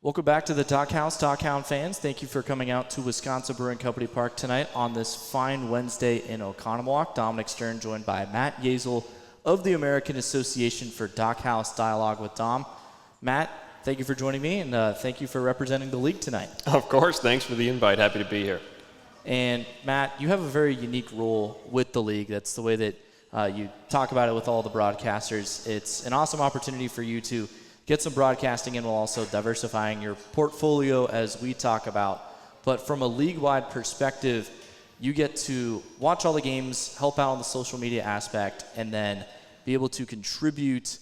Welcome back to the DockHaus DockHound fans. Thank you for coming out to Wisconsin Brewing Company Park tonight on this fine Wednesday in Oconomowoc. Dominic Stearn joined by Matt Yeazel of the American Association for DockHaus Dialogue with Dom. Matt, thank you for joining me, and thank you for representing the league tonight. Of course. Thanks for the invite. Happy to be here. And Matt, you have a very unique role with the league. That's the way that you talk about it with all the broadcasters. It's an awesome opportunity for you to get some broadcasting in while also diversifying your portfolio as we talk about. But from a league-wide perspective, you get to watch all the games, help out on the social media aspect, and then be able to contribute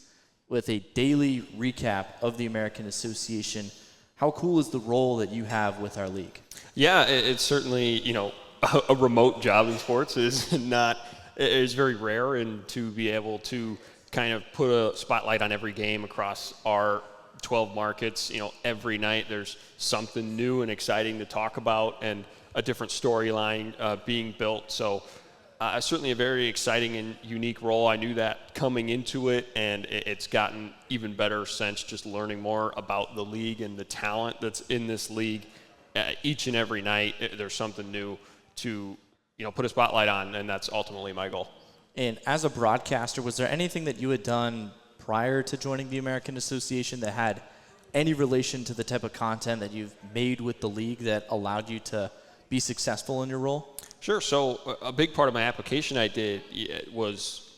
with a daily recap of the American Association. How cool is the role that you have with our league? Yeah, it's certainly, a remote job in sports is very rare, and to be able to kind of put a spotlight on every game across our 12 markets. Every night there's something new and exciting to talk about and a different storyline being built. So certainly a very exciting and unique role. I knew that coming into it, and it's gotten even better since just learning more about the league and the talent that's in this league. Each and every night there's something new to put a spotlight on, and that's ultimately my goal. And as a broadcaster, was there anything that you had done prior to joining the American Association that had any relation to the type of content that you've made with the league that allowed you to be successful in your role? Sure. So a big part of my application I did was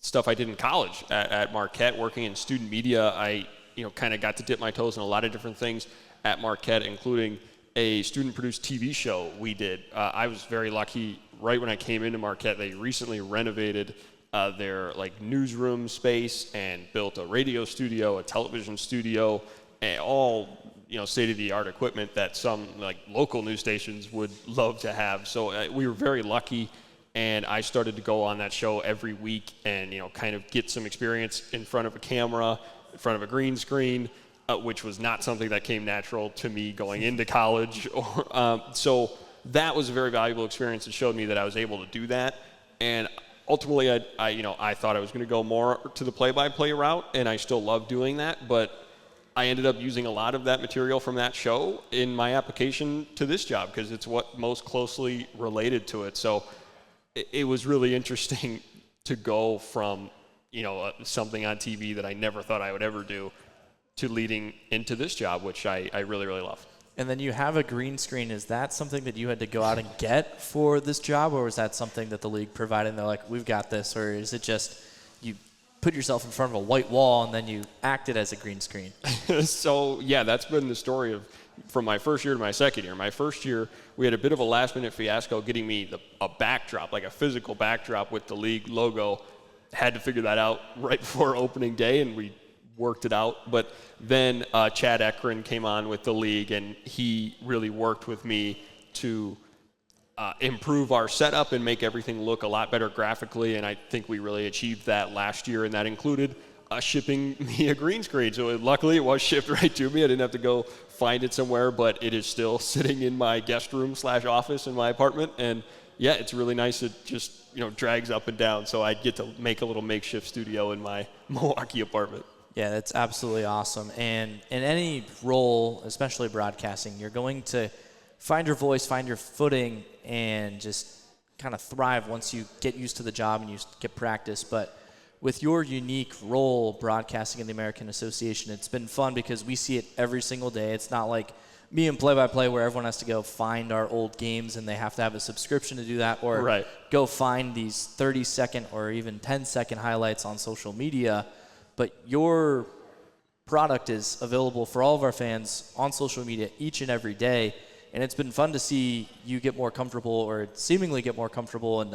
stuff I did in college at Marquette, working in student media. I kind of got to dip my toes in a lot of different things at Marquette, including a student-produced TV show we did. I was very lucky. Right when I came into Marquette, they recently renovated their newsroom space and built a radio studio, a television studio, and all state-of-the-art equipment that some local news stations would love to have. So we were very lucky, and I started to go on that show every week and kind of get some experience in front of a camera, in front of a green screen, which was not something that came natural to me going into college. So that was a very valuable experience. It showed me that I was able to do that. And ultimately, I thought I was going to go more to the play-by-play route, and I still love doing that. But I ended up using a lot of that material from that show in my application to this job because it's what most closely related to it. So it was really interesting to go from, something on TV that I never thought I would ever do to leading into this job, which I really, really love. And then you have a green screen. Is that something that you had to go out and get for this job, or was that something that the league provided and they're like, we've got this? Or is it just you put yourself in front of a white wall and then you acted as a green screen? So, yeah, that's been the story from my first year to my second year. My first year, we had a bit of a last-minute fiasco getting me a backdrop, like a physical backdrop with the league logo. Had to figure that out right before opening day, and we worked it out. But then Chad Ekron came on with the league, and he really worked with me to improve our setup and make everything look a lot better graphically, and I think we really achieved that last year, and that included shipping me a green screen. So luckily it was shipped right to me. I didn't have to go find it somewhere, but it is still sitting in my guest room / office in my apartment, and yeah, it's really nice. It just drags up and down, so I get to make a little makeshift studio in my Milwaukee apartment. Yeah, that's absolutely awesome. And in any role, especially broadcasting, you're going to find your voice, find your footing, and just kind of thrive once you get used to the job and you get practice. But with your unique role broadcasting in the American Association, it's been fun because we see it every single day. It's not like me and play-by-play where everyone has to go find our old games and they have to have a subscription to do that, or go find these 30-second or even 10-second highlights on social media. But your product is available for all of our fans on social media each and every day, and it's been fun to see you get more comfortable, or seemingly get more comfortable, and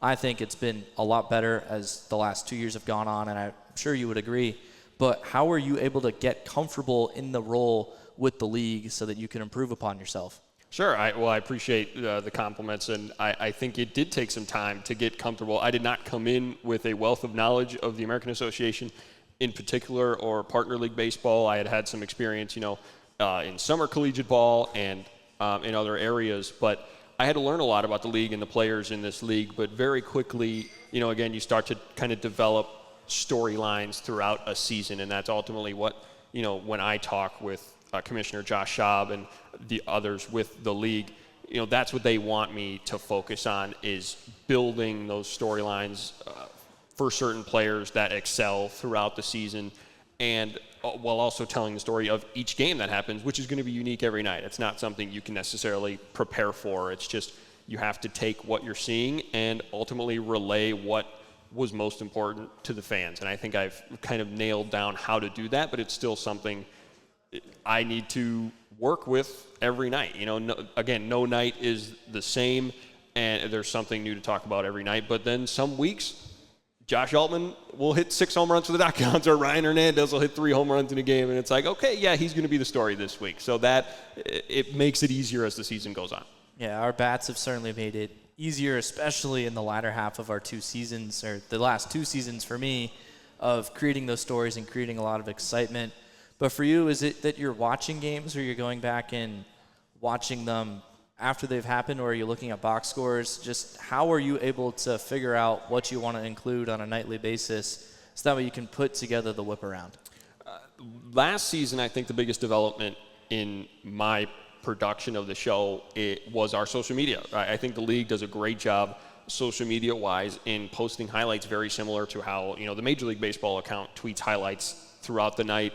I think it's been a lot better as the last 2 years have gone on, and I'm sure you would agree. But how are you able to get comfortable in the role with the league so that you can improve upon yourself? Sure. I appreciate the compliments, and I think it did take some time to get comfortable. I did not come in with a wealth of knowledge of the American Association in particular, or partner league baseball. I had some experience, in summer collegiate ball and in other areas, but I had to learn a lot about the league and the players in this league. But very quickly, again, you start to kind of develop storylines throughout a season, and that's ultimately what, when I talk with Commissioner Josh Schaub and the others with the league, that's what they want me to focus on, is building those storylines for certain players that excel throughout the season, and while also telling the story of each game that happens, which is going to be unique every night. It's not something you can necessarily prepare for. It's just you have to take what you're seeing and ultimately relay what was most important to the fans. And I think I've kind of nailed down how to do that, but it's still something I need to work with every night. No night is the same, and there's something new to talk about every night. But then some weeks, Josh Altman will hit 6 home runs for the DockHounds, or Ryan Hernandez will hit 3 home runs in a game, and it's like, okay, yeah, he's going to be the story this week. So that it makes it easier as the season goes on. Yeah, our bats have certainly made it easier, especially in the latter half of our 2 seasons, or the last 2 seasons for me, of creating those stories and creating a lot of excitement. But for you, is it that you're watching games, or you're going back and watching them after they've happened, or are you looking at box scores? Just how are you able to figure out what you want to include on a nightly basis so that way you can put together the whip around? Last season, I think the biggest development in my production of the show was our social media. I think the league does a great job social media wise in posting highlights, very similar to how the Major League Baseball account tweets highlights throughout the night.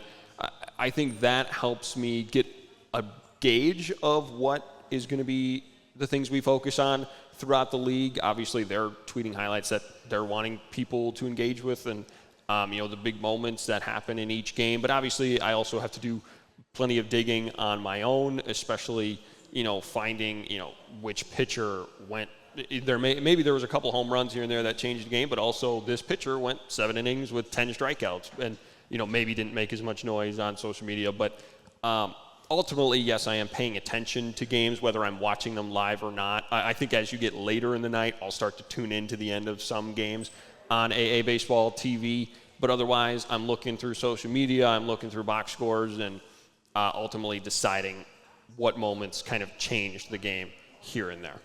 I think that helps me get a gauge of what is going to be the things we focus on throughout the league. Obviously, they're tweeting highlights that they're wanting people to engage with, and the big moments that happen in each game. But obviously, I also have to do plenty of digging on my own, especially finding which pitcher went. Maybe there was a couple home runs here and there that changed the game, but also this pitcher went 7 innings with 10 strikeouts, and maybe didn't make as much noise on social media. But ultimately, yes, I am paying attention to games, whether I'm watching them live or not. I think as you get later in the night, I'll start to tune in to the end of some games on AA Baseball TV. But otherwise, I'm looking through social media, I'm looking through box scores, and ultimately deciding what moments kind of changed the game here and there.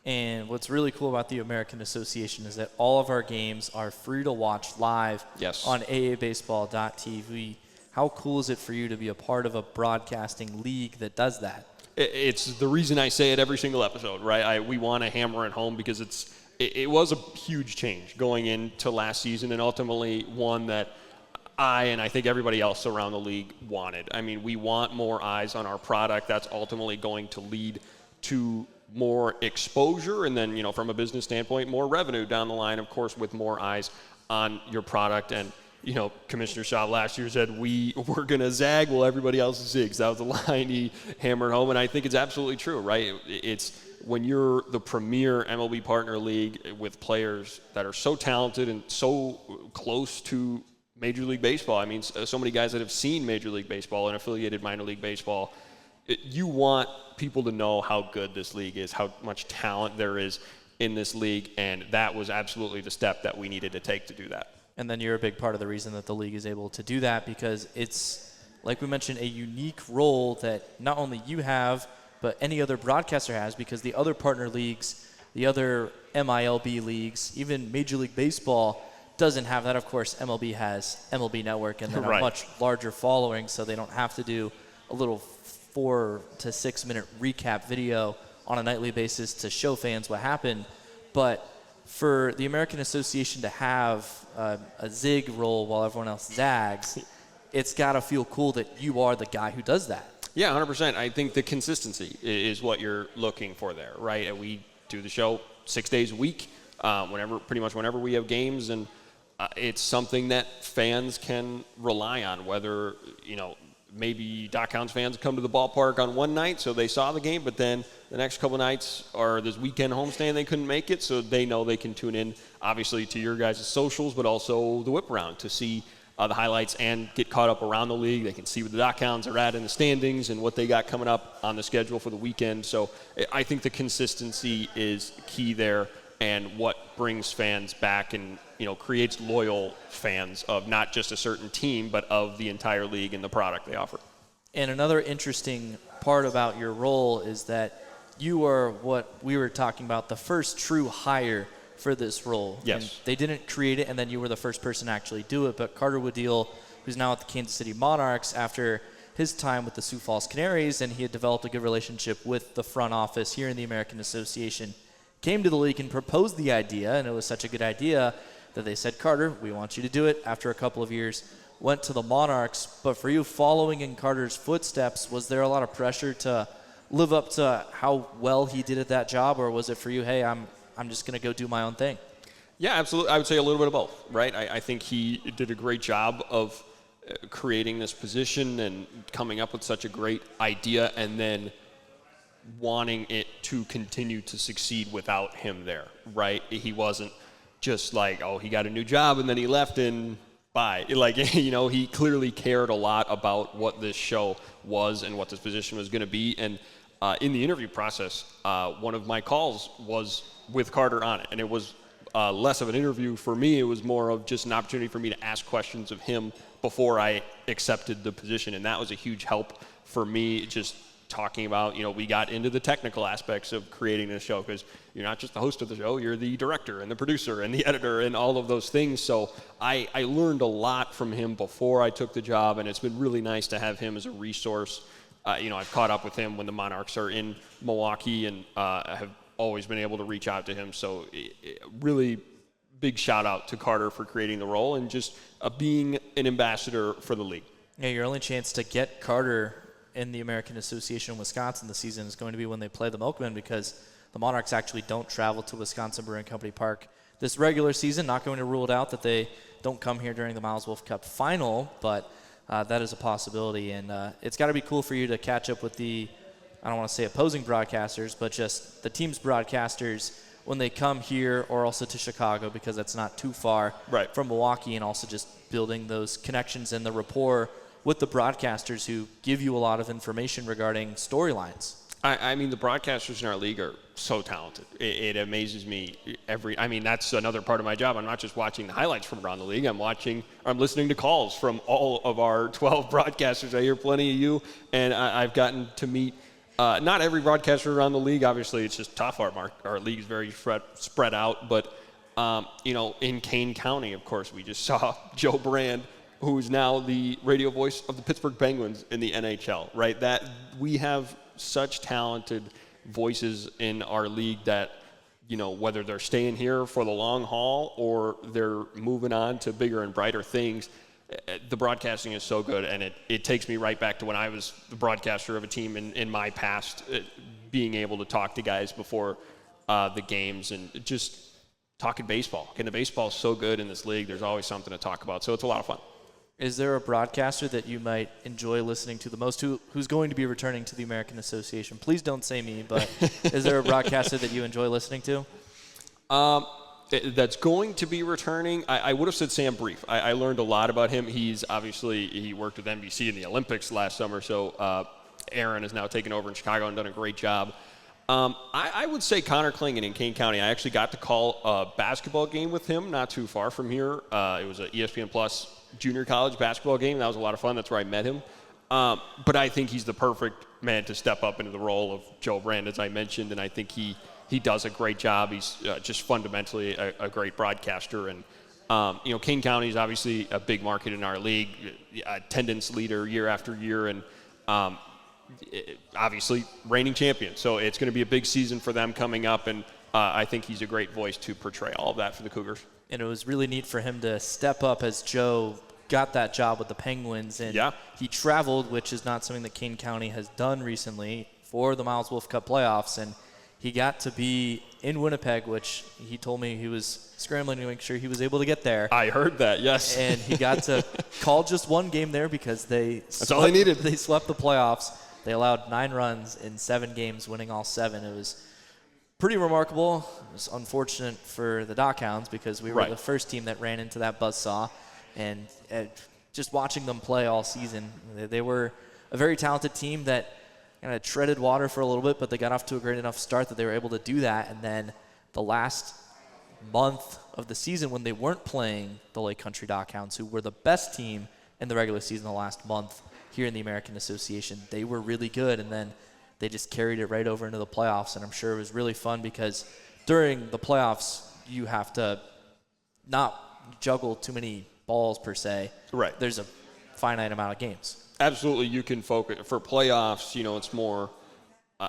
And what's really cool about the American Association is that all of our games are free to watch live on aabaseball.tv. How cool is it for you to be a part of a broadcasting league that does that? It's the reason I say it every single episode, right? We want to hammer it home because it was a huge change going into last season, and ultimately one that I think everybody else around the league wanted. I mean, we want more eyes on our product. That's ultimately going to lead to more exposure, and then, from a business standpoint, more revenue down the line, of course, with more eyes on your product. And Commissioner Schaub last year said we're going to zag while everybody else zigs. That was the line he hammered home, and I think it's absolutely true, right? It's when you're the premier MLB partner league with players that are so talented and so close to Major League Baseball. I mean, so many guys that have seen Major League Baseball and affiliated minor league baseball. You want people to know how good this league is, how much talent there is in this league, and that was absolutely the step that we needed to take to do that. And then you're a big part of the reason that the league is able to do that, because it's, like we mentioned, a unique role that not only you have, but any other broadcaster has, because the other partner leagues, the other MILB leagues, even Major League Baseball doesn't have that. Of course, MLB has MLB Network and then a much larger following, so they don't have to do a little 4 to 6 minute recap video on a nightly basis to show fans what happened. But for the American Association to have a zig roll while everyone else zags, it's got to feel cool that you are the guy who does that. Yeah, 100%. I think the consistency is what you're looking for there, right? And we do the show 6 days a week, pretty much whenever we have games, and it's something that fans can rely on, whether, maybe DockHounds fans come to the ballpark on one night, so they saw the game, but then the next couple nights or this weekend homestand, they couldn't make it, so they know they can tune in, obviously, to your guys' socials, but also the whip around to see the highlights and get caught up around the league. They can see where the DockHounds are at in the standings and what they got coming up on the schedule for the weekend. So I think the consistency is key there, and what brings fans back and creates loyal fans of not just a certain team, but of the entire league and the product they offer. And another interesting part about your role is that you are what we were talking about, the first true hire for this role. Yes. And they didn't create it, and then you were the first person to actually do it. But Carter Woodell, who's now at the Kansas City Monarchs, after his time with the Sioux Falls Canaries, and he had developed a good relationship with the front office here in the American Association. Came to the league and proposed the idea, and it was such a good idea that they said, Carter, we want you to do it. After a couple of years, went to the Monarchs. But for you, following in Carter's footsteps, was there a lot of pressure to live up to how well he did at that job, or was it for you, hey, I'm just going to go do my own thing? Yeah, absolutely. I would say a little bit of both, right? I think he did a great job of creating this position and coming up with such a great idea, and then wanting it to continue to succeed without him there, right? He wasn't just like, oh, he got a new job and then he left and bye. Like, he clearly cared a lot about what this show was and what this position was going to be. And in the interview process, one of my calls was with Carter on it, and it was less of an interview for me. It was more of just an opportunity for me to ask questions of him before I accepted the position, and that was a huge help for me, just talking about, we got into the technical aspects of creating this show, because you're not just the host of the show, you're the director and the producer and the editor and all of those things. So I learned a lot from him before I took the job, and it's been really nice to have him as a resource. I've caught up with him when the Monarchs are in Milwaukee, and have always been able to reach out to him. So really big shout out to Carter for creating the role and just being an ambassador for the league. Yeah, your only chance to get Carter in the American Association in Wisconsin this season is going to be when they play the Milkmen, because the Monarchs actually don't travel to Wisconsin Brewing Company Park this regular season. Not going to rule it out that they don't come here during the Miles Wolf Cup final, but that is a possibility. And it's got to be cool for you to catch up with the, I don't want to say opposing broadcasters, but just the team's broadcasters when they come here, or also to Chicago, because that's not too far from Milwaukee, and also just building those connections and the rapport with the broadcasters who give you a lot of information regarding storylines. I mean, the broadcasters in our league are so talented. It amazes me that's another part of my job. I'm not just watching the highlights from around the league. I'm listening to calls from all of our 12 broadcasters. I hear plenty of you, and I've gotten to meet not every broadcaster around the league. Obviously, it's just tough. Our league is very spread out. But, in Kane County, of course, we just saw Joe Brand, who is now the radio voice of the Pittsburgh Penguins in the NHL, right? That we have such talented voices in our league that, whether they're staying here for the long haul or they're moving on to bigger and brighter things, the broadcasting is so good, and it takes me right back to when I was the broadcaster of a team in my past, being able to talk to guys before the games and just talking baseball. And the baseball is so good in this league. There's always something to talk about, so it's a lot of fun. Is there a broadcaster that you might enjoy listening to the most, who's going to be returning to the American Association? Please don't say me, but is there a broadcaster that you enjoy listening to? That's going to be returning. I would have said Sam Brief. I learned a lot about him. He worked with NBC in the Olympics last summer, so Aaron has now taken over in Chicago and done a great job. I would say Connor Klingon in Kane County. I actually got to call a basketball game with him not too far from here. It was an ESPN Plus junior college basketball game. That was a lot of fun. That's where I met him. But I think he's the perfect man to step up into the role of Joe Brand, as I mentioned, and I think he does a great job. He's just fundamentally a great broadcaster. And, Kane County is obviously a big market in our league, attendance leader year after year, and obviously reigning champion. So it's going to be a big season for them coming up, and I think he's a great voice to portray all of that for the Cougars. And it was really neat for him to step up as Joe got that job with the Penguins. And he traveled, which is not something that Kane County has done recently, for the Miles Wolf Cup playoffs. And he got to be in Winnipeg, which he told me he was scrambling to make sure he was able to get there. I heard that, yes. And he got to call just one game there because that's all they needed. They swept the playoffs. They allowed 9 runs in 7 games, winning all 7. It was pretty remarkable. It was unfortunate for the DockHounds because we were the first team that ran into that buzzsaw. And just watching them play all season, they were a very talented team that kind of treaded water for a little bit, but they got off to a great enough start that they were able to do that. And then the last month of the season, when they weren't playing the Lake Country DockHounds, who were the best team in the regular season the last month here in the American Association, they were really good. And then they just carried it right over into the playoffs. And I'm sure it was really fun because during the playoffs, you have to not juggle too many balls per se. Right. There's a finite amount of games. absolutely you can focus. For playoffs, it's more,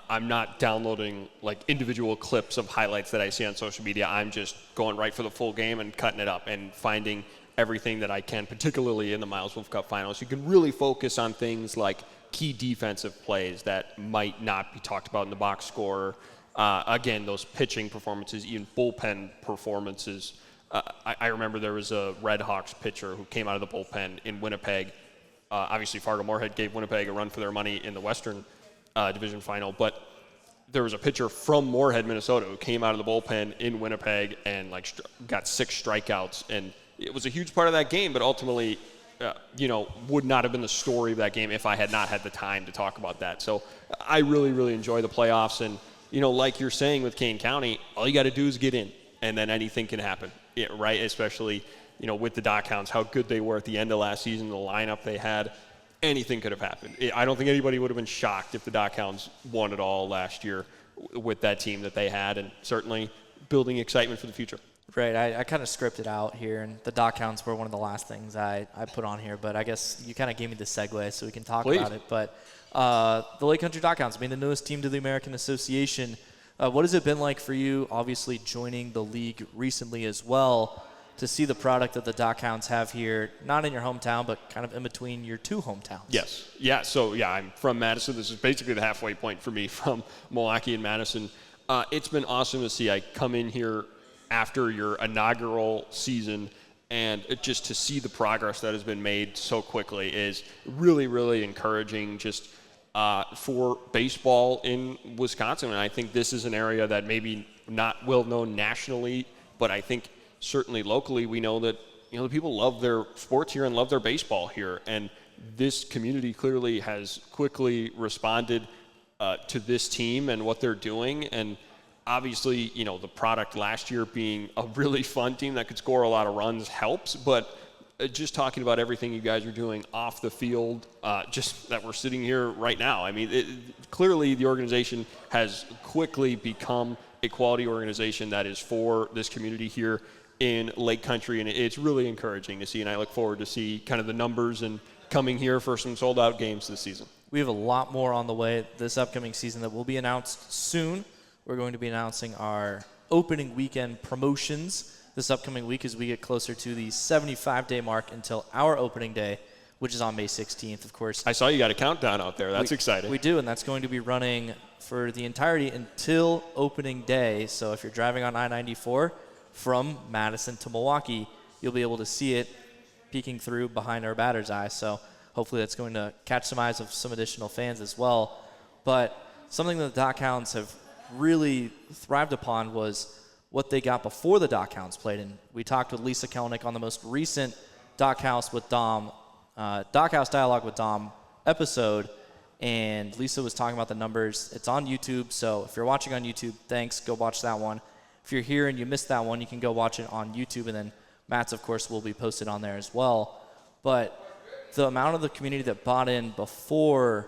I'm not downloading like individual clips of highlights that I see on social media. I'm just going right for the full game and cutting it up and finding everything that I can, particularly in the Miles Wolf Cup finals. You can really focus on things like key defensive plays that might not be talked about in the box score. Again, those pitching performances, even bullpen performances. I remember there was a Red Hawks pitcher who came out of the bullpen in Winnipeg. Obviously, Fargo-Moorhead gave Winnipeg a run for their money in the Western Division final, but there was a pitcher from Moorhead, Minnesota, who came out of the bullpen in Winnipeg and got 6 strikeouts, and it was a huge part of that game, but ultimately, would not have been the story of that game if I had not had the time to talk about that. So I really, really enjoy the playoffs, and like you're saying with Kane County, all you got to do is get in, and then anything can happen, right? Especially, with the DockHounds, how good they were at the end of last season, the lineup they had. Anything could have happened. I don't think anybody would have been shocked if the DockHounds won it all last year with that team that they had, and certainly building excitement for the future. Right. I kind of scripted out here, and the DockHounds were one of the last things I put on here, but I guess you kind of gave me the segue so we can talk about it. But the Lake Country DockHounds being the newest team to the American Association, what has it been like for you, obviously joining the league recently as well, to see the product that the DockHounds have here, not in your hometown, but kind of in between your 2 hometowns? Yes. Yeah, so, I'm from Madison. This is basically the halfway point for me from Milwaukee and Madison. It's been awesome to see. I come in here after your inaugural season, and just to see the progress that has been made so quickly is really, really encouraging just for baseball in Wisconsin. And I think this is an area that maybe not well known nationally, but I think certainly locally, we know that the people love their sports here and love their baseball here, and this community clearly has quickly responded to this team and what they're doing. And obviously, the product last year being a really fun team that could score a lot of runs helps, but just talking about everything you guys are doing off the field, just that we're sitting here right now. I mean, clearly the organization has quickly become a quality organization that is for this community here in Lake Country, and it's really encouraging to see, and I look forward to see kind of the numbers and coming here for some sold-out games this season. We have a lot more on the way this upcoming season that will be announced soon. We're going to be announcing our opening weekend promotions this upcoming week as we get closer to the 75-day mark until our opening day, which is on May 16th, of course. I saw you got a countdown out there. That's exciting. We do, and that's going to be running for the entirety until opening day. So if you're driving on I-94 from Madison to Milwaukee, you'll be able to see it peeking through behind our batter's eye. So hopefully that's going to catch some eyes of some additional fans as well. But something that the DockHounds have really thrived upon was what they got before the DockHounds played. And we talked with Lisa Kelnick on the most recent DockHaus Dialogue with Dom episode, and Lisa was talking about the numbers. It's on YouTube, so if you're watching on YouTube, thanks. Go watch that one. If you're here and you missed that one, you can go watch it on YouTube, and then Matt's, of course, will be posted on there as well. But the amount of the community that bought in before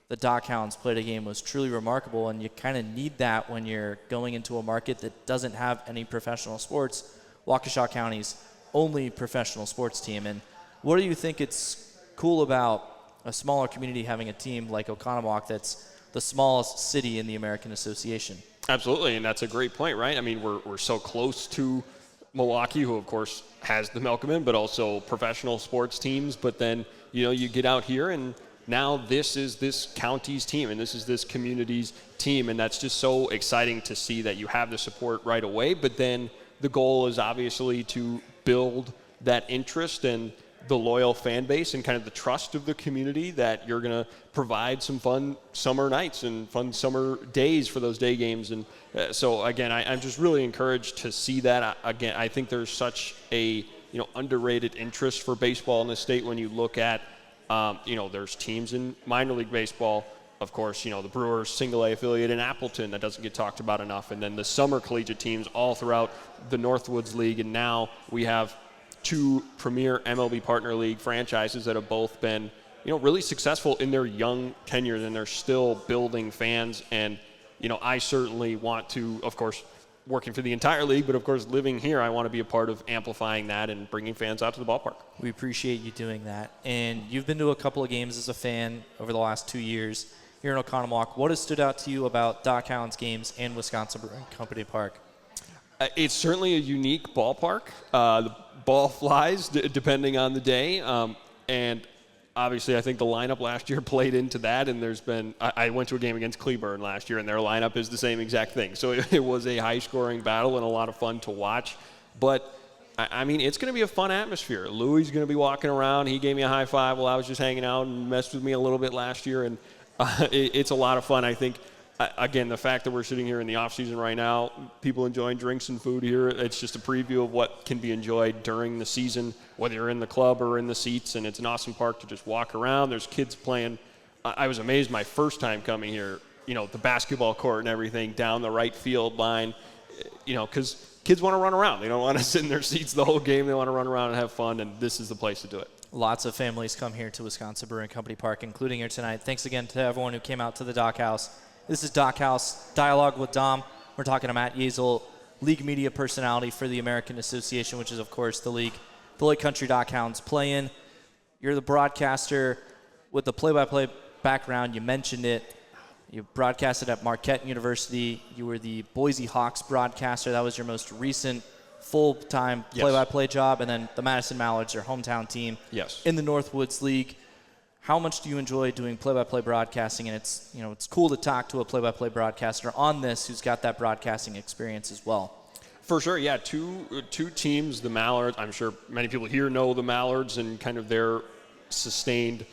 the DockHounds played a game was truly remarkable, and you kind of need that when you're going into a market that doesn't have any professional sports. Waukesha County's only professional sports team. And what do you think it's cool about a smaller community having a team like Oconomowoc that's the smallest city in the American Association? Absolutely, and that's a great point, right? I mean, we're so close to Milwaukee, who, of course, has the Melkman, but also professional sports teams. But then, you get out here, and now this is this county's team, and this is this community's team, and that's just so exciting to see that you have the support right away. But then the goal is obviously to build that interest and the loyal fan base and kind of the trust of the community that you're going to provide some fun summer nights and fun summer days for those day games. And so, again, I'm just really encouraged to see that. Again, I think there's such a underrated interest for baseball in the state when you look at there's teams in minor league baseball, of course, the Brewers single A affiliate in Appleton that doesn't get talked about enough, and then the summer collegiate teams all throughout the Northwoods League, and now we have 2 premier MLB Partner League franchises that have both been, really successful in their young tenures, and they're still building fans. And, I certainly want to, of course, working for the entire league, but of course living here, I want to be a part of amplifying that and bringing fans out to the ballpark. We appreciate you doing that. And you've been to a couple of games as a fan over the last 2 years here in Oconomowoc. What has stood out to you about DockHounds games and Wisconsin Brewing Company Park? It's certainly a unique ballpark. The ball flies depending on the day. And obviously, I think the lineup last year played into that, and there's been – I went to a game against Cleburne last year, and their lineup is the same exact thing. So it was a high-scoring battle and a lot of fun to watch. But, I mean, it's going to be a fun atmosphere. Louis is going to be walking around. He gave me a high five while I was just hanging out and messed with me a little bit last year, and it's a lot of fun. I think, again, the fact that we're sitting here in the off-season right now, people enjoying drinks and food here, it's just a preview of what can be enjoyed during the season, whether you're in the club or in the seats, and it's an awesome park to just walk around. There's kids playing. I was amazed my first time coming here, the basketball court and everything down the right field line, because kids want to run around. They don't want to sit in their seats the whole game. They want to run around and have fun, and this is the place to do it. Lots of families come here to Wisconsin Brewing Company Park, including here tonight. Thanks again to everyone who came out to the DockHaus. This is DockHaus Dialogue with Dom. We're talking to Matt Yeazel, league media personality for the American Association, which is, of course, the league the Lake Country DockHounds play in. You're the broadcaster with the play-by-play background. You mentioned it. You broadcasted at Marquette University. You were the Boise Hawks broadcaster. That was your most recent full-time play-by-play job. And then the Madison Mallards, your hometown team in the Northwoods League. How much do you enjoy doing play-by-play broadcasting? And it's cool to talk to a play-by-play broadcaster on this who's got that broadcasting experience as well. For sure, yeah. Two teams, the Mallards. I'm sure many people here know the Mallards and kind of their sustained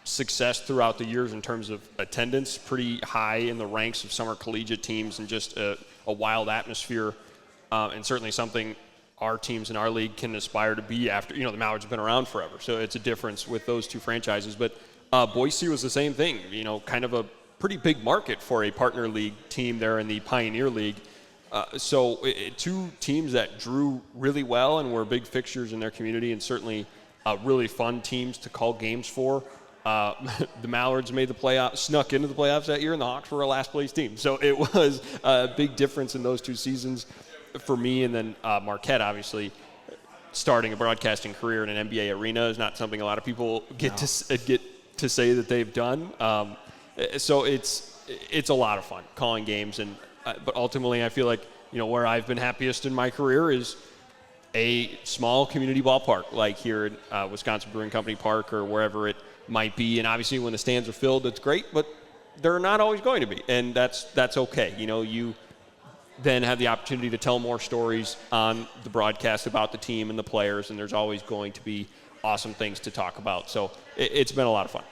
success throughout the years in terms of attendance, pretty high in the ranks of summer collegiate teams, and just a wild atmosphere, and certainly something our teams in our league can aspire to be after. The Mallards have been around forever, so it's a difference with those two franchises. But Boise was the same thing, kind of a pretty big market for a partner league team there in the Pioneer League. So two teams that drew really well and were big fixtures in their community, and certainly really fun teams to call games for. The Mallards made the playoffs, snuck into the playoffs that year, and the Hawks were a last-place team. So it was a big difference in those two seasons for me. And then Marquette, obviously, starting a broadcasting career in an NBA arena is not something a lot of people get to say that they've done. So it's a lot of fun calling games, but ultimately I feel like where I've been happiest in my career is a small community ballpark like here at Wisconsin Brewing Company Park or wherever it might be. And obviously when the stands are filled, it's great, but they're not always going to be, and that's okay. You then have the opportunity to tell more stories on the broadcast about the team and the players, and there's always going to be awesome things to talk about. So it's been a lot of fun.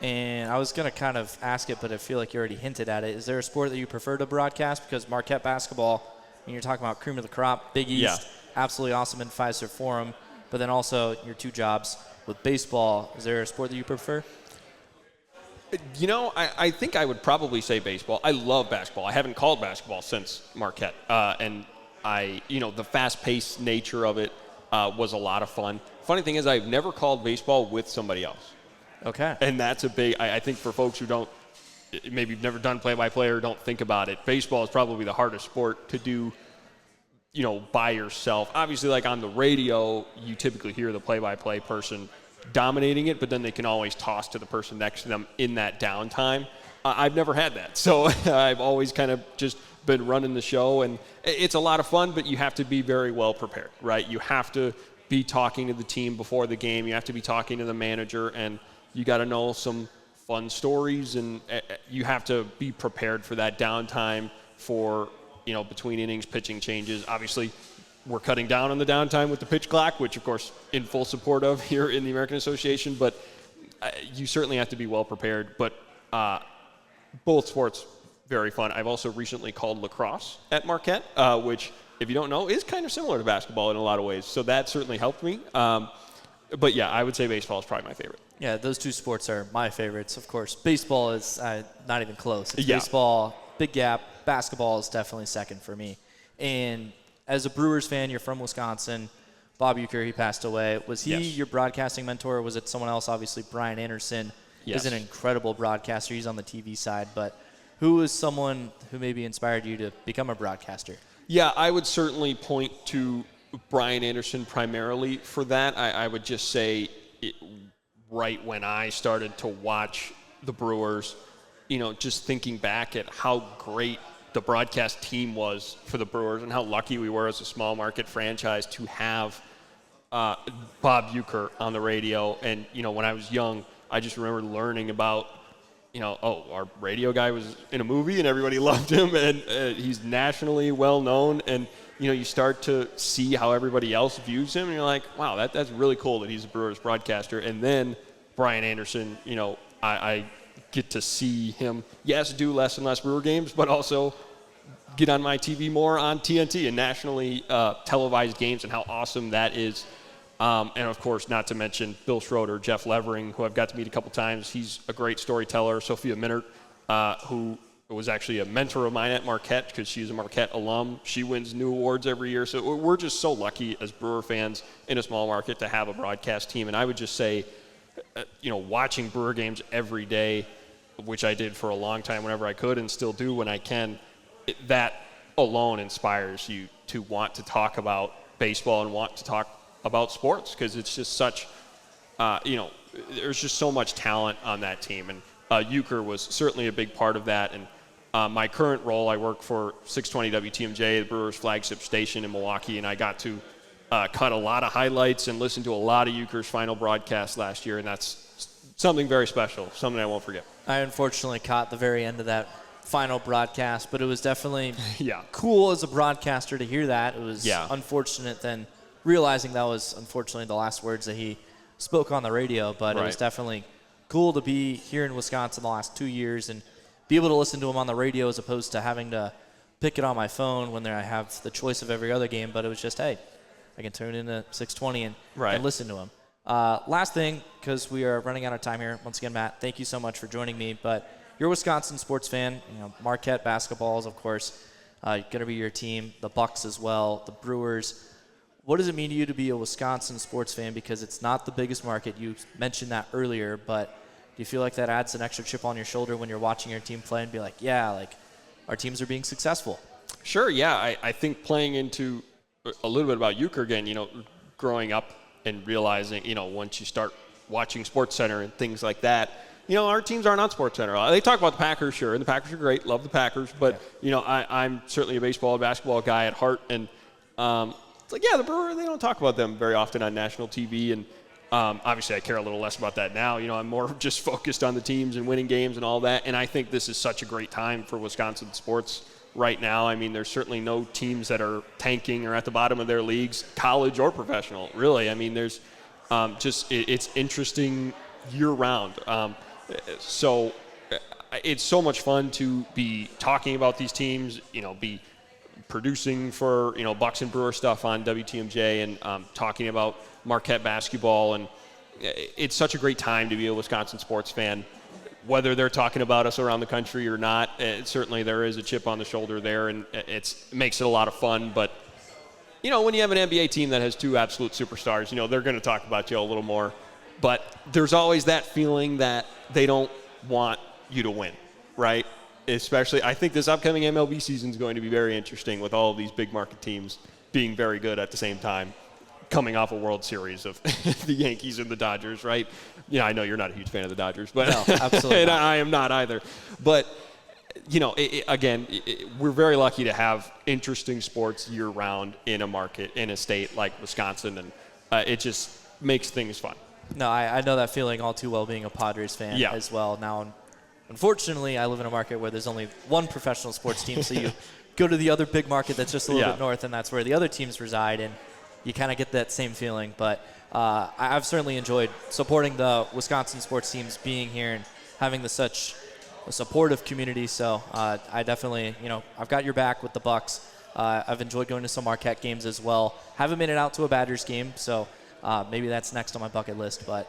And I was going to kind of ask it, but I feel like you already hinted at it. Is there a sport that you prefer to broadcast? Because Marquette basketball, you're talking about cream of the crop, Big East, absolutely awesome in Fiserv Forum, but then also your two jobs with baseball. Is there a sport that you prefer? I think I would probably say baseball. I love basketball. I haven't called basketball since Marquette. And the fast-paced nature of it was a lot of fun. Funny thing is I've never called baseball with somebody else. Okay. And that's a big, I think for folks who maybe you've never done play-by-play or don't think about it, baseball is probably the hardest sport to do, by yourself. Obviously, like on the radio, you typically hear the play-by-play person dominating it, but then they can always toss to the person next to them in that downtime. I've never had that. So I've always kind of just been running the show, and it's a lot of fun, but you have to be very well prepared, right? You have to be talking to the team before the game. You have to be talking to the manager, and you got to know some fun stories, and you have to be prepared for that downtime for, between innings, pitching changes. Obviously, we're cutting down on the downtime with the pitch clock, which, of course, in full support of here in the American Association, but you certainly have to be well prepared. But both sports, very fun. I've also recently called lacrosse at Marquette, which, if you don't know, is kind of similar to basketball in a lot of ways. So that certainly helped me. But, yeah, I would say baseball is probably my favorite. Yeah, those two sports are my favorites, of course. Baseball is not even close. It's baseball, big gap. Basketball is definitely second for me. And as a Brewers fan, you're from Wisconsin. Bob Uecker, he passed away. Was he your broadcasting mentor, or was it someone else? Obviously, Brian Anderson is an incredible broadcaster. He's on the TV side. But who is someone who maybe inspired you to become a broadcaster? Yeah, I would certainly point to Brian Anderson primarily for that. I would just say right when I started to watch the Brewers, just thinking back at how great the broadcast team was for the Brewers and how lucky we were as a small market franchise to have Bob Uecker on the radio. And, when I was young, I just remember learning about, our radio guy was in a movie and everybody loved him, and he's nationally well known. And, you start to see how everybody else views him, and you're like, wow, that's really cool that he's a Brewers broadcaster. And then Brian Anderson, I get to see him, yes, do less and less Brewer games, but also get on my TV more on TNT and nationally televised games, and how awesome that is. And, of course, not to mention Bill Schroeder, Jeff Levering, who I've got to meet a couple times. He's a great storyteller. Sophia Minert, who was actually a mentor of mine at Marquette because she's a Marquette alum. She wins new awards every year. So we're just so lucky as Brewer fans in a small market to have a broadcast team. And I would just say, watching Brewer games every day, which I did for a long time whenever I could and still do when I can, that alone inspires you to want to talk about baseball and want to talk about sports, because it's just such, there's just so much talent on that team. And Uecker was certainly a big part of that. And my current role, I work for 620 WTMJ, the Brewers flagship station in Milwaukee, and I got to cut a lot of highlights and listen to a lot of Uecker's final broadcast last year, and that's something very special, something I won't forget. I unfortunately caught the very end of that final broadcast, but it was definitely cool as a broadcaster to hear that. It was unfortunate then realizing that was unfortunately the last words that he spoke on the radio, but It was definitely cool to be here in Wisconsin the last 2 years and be able to listen to him on the radio as opposed to having to pick it on my phone when I have the choice of every other game. But it was just, hey, I can tune into 620 and listen to him. Last thing, because we are running out of time here. Once again, Matt, thank you so much for joining me. But you're a Wisconsin sports fan. Marquette basketball is, of course, going to be your team. The Bucks as well. The Brewers. What does it mean to you to be a Wisconsin sports fan? Because it's not the biggest market. You mentioned that earlier, but do you feel like that adds an extra chip on your shoulder when you're watching your team play and be like, our teams are being successful? Sure, yeah. I think playing into a little bit about Uecker again, growing up and realizing, once you start watching SportsCenter and things like that, our teams aren't on SportsCenter. They talk about the Packers, sure, and the Packers are great. Love the Packers, but, I'm certainly a baseball and basketball guy at heart, and it's like, the Brewers, they don't talk about them very often on national TV, and obviously I care a little less about that now. I'm more just focused on the teams and winning games and all that, and I think this is such a great time for Wisconsin sports right now. I mean, there's certainly no teams that are tanking or at the bottom of their leagues, college or professional, really. I mean, there's it's interesting year-round. So it's so much fun to be talking about these teams, be producing for Bucks and Brewer stuff on WTMJ and talking about Marquette basketball, and it's such a great time to be a Wisconsin sports fan, whether they're talking about us around the country or not. Certainly there is a chip on the shoulder there, and it makes it a lot of fun. But when you have an NBA team that has two absolute superstars, they're going to talk about you a little more, but there's always that feeling that they don't want you to win, right? Especially, I think this upcoming MLB season is going to be very interesting with all of these big market teams being very good at the same time, coming off a World Series of the Yankees and the Dodgers, right? I know you're not a huge fan of the Dodgers, but no, absolutely and not. I am not either. But, we're very lucky to have interesting sports year-round in a market, in a state like Wisconsin, and it just makes things fun. No, I know that feeling all too well being a Padres fan as well. Now, unfortunately, I live in a market where there's only one professional sports team, so you go to the other big market that's just a little bit north, and that's where the other teams reside, and you kind of get that same feeling. But I've certainly enjoyed supporting the Wisconsin sports teams, being here and having such a supportive community. So I definitely, I've got your back with the Bucks. I've enjoyed going to some Marquette games as well. Haven't made it out to a Badgers game, so maybe that's next on my bucket list. But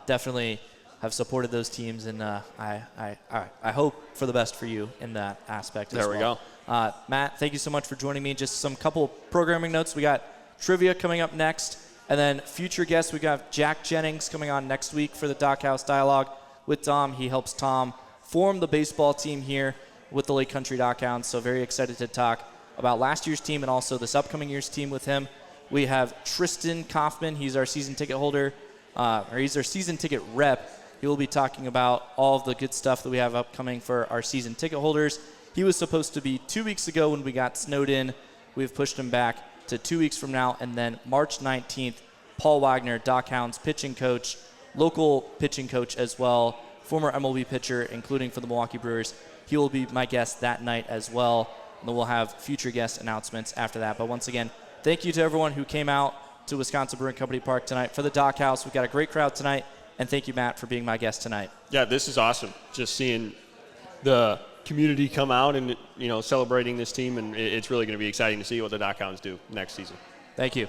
definitely have supported those teams, and I hope for the best for you in that aspect as well. There we go. Matt, thank you so much for joining me. Just some couple programming notes. We got trivia coming up next, and then future guests, we got Jack Jennings coming on next week for the DockHaus Dialogue with Tom. He helps Tom form the baseball team here with the Lake Country DockHounds, so very excited to talk about last year's team and also this upcoming year's team with him. We have Tristan Kaufmann. He's our season ticket holder, or he's our season ticket rep. He will be talking about all of the good stuff that we have upcoming for our season ticket holders. He was supposed to be 2 weeks ago when we got snowed in. We've pushed him back to 2 weeks from now. And then March 19th, Paul Wagner, DockHounds pitching coach, local pitching coach as well, former MLB pitcher, including for the Milwaukee Brewers. He will be my guest that night as well. And then we'll have future guest announcements after that. But once again, thank you to everyone who came out to Wisconsin Brewing Company Park tonight for the DockHouse. We've got a great crowd tonight. And thank you, Matt, for being my guest tonight. Yeah, this is awesome. Just seeing the community come out and, celebrating this team, and it's really going to be exciting to see what the DockHounds do next season. Thank you.